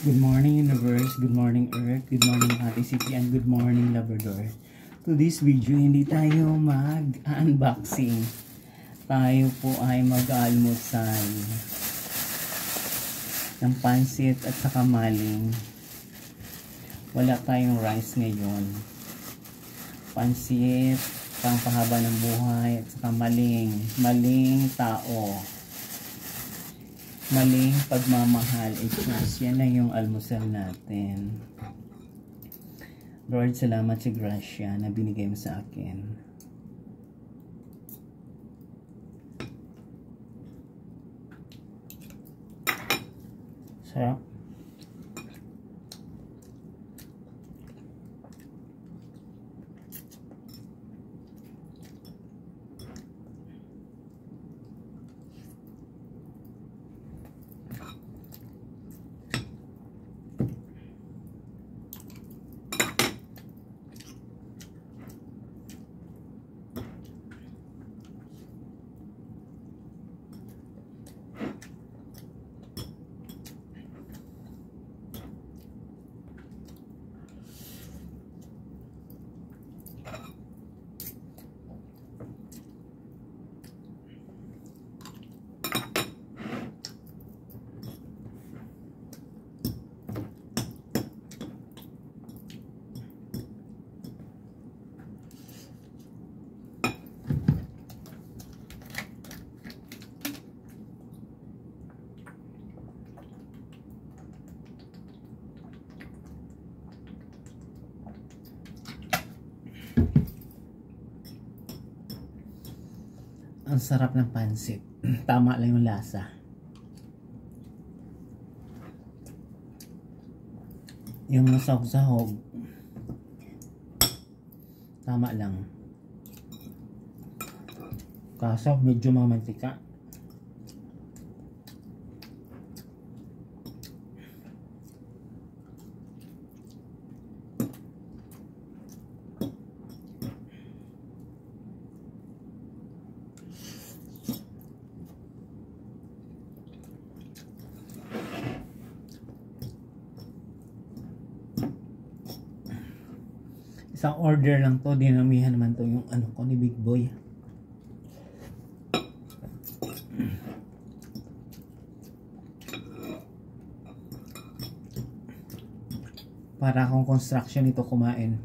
Good morning Universe, good morning Earth, good morning Ate City, and good morning Labrador. To this video, hindi tayo mag-unboxing. Tayo po ay mag-almusal ng pansit at saka maling. Wala tayong rice ngayon. Pansit, pangpahaba ng buhay, at saka maling. Maling tao. Maling pagmamahal. Yan na yung almusal natin. Lord, salamat sa grasya na binigay mo sa akin. Sarap. Ang sarap ng pansit. Tama lang yung lasa. Yung nasahog-sahog. Tama lang. Kaso medyo mamantika. Isang order lang to, dinamihan naman to yung ano ko ni Big Boy. Para akong construction ito kumain.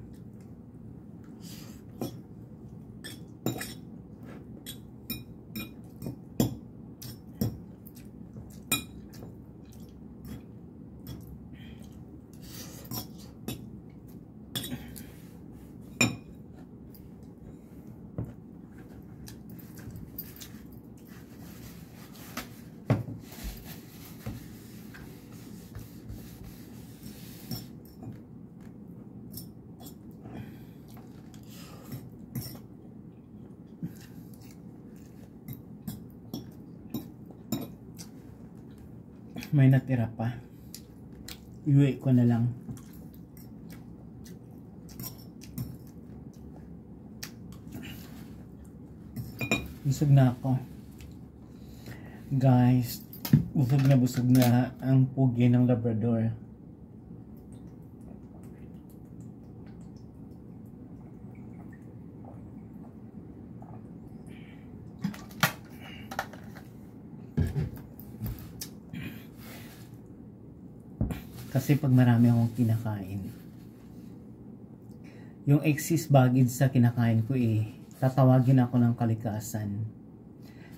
May natira pa. Iuwi ko na lang. Busog na ako. Guys, busog na ang pugi ng Labrador. Kasi pag marami akong kinakain, yung excess baggage sa kinakain ko tatawagin ako ng kalikasan.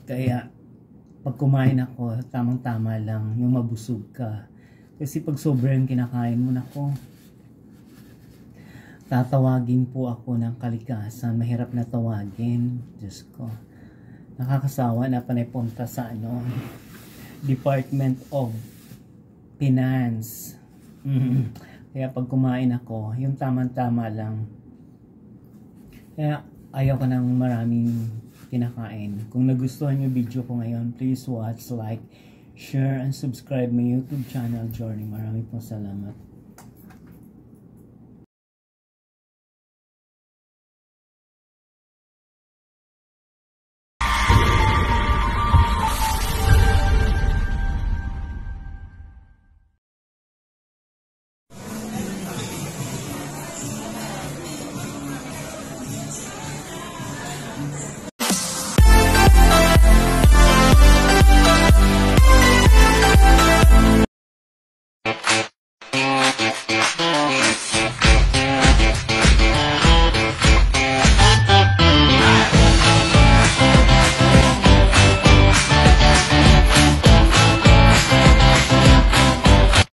Kaya pag kumain ako, tamang-tama lang yung mabusog ka. Kasi pag sobrang kinakain mo, nako, tatawagin po ako ng kalikasan. Mahirap na tawagin. Diyos ko, nakakasawa na panay punta sa Department of Finance. Kaya pag kumain ako, yung tamang-tama lang. Kaya ayaw ko ng maraming kinakain. Kung nagustuhan yung video ko ngayon, please watch, like, share, and subscribe my YouTube channel, Journey. Maraming po salamat.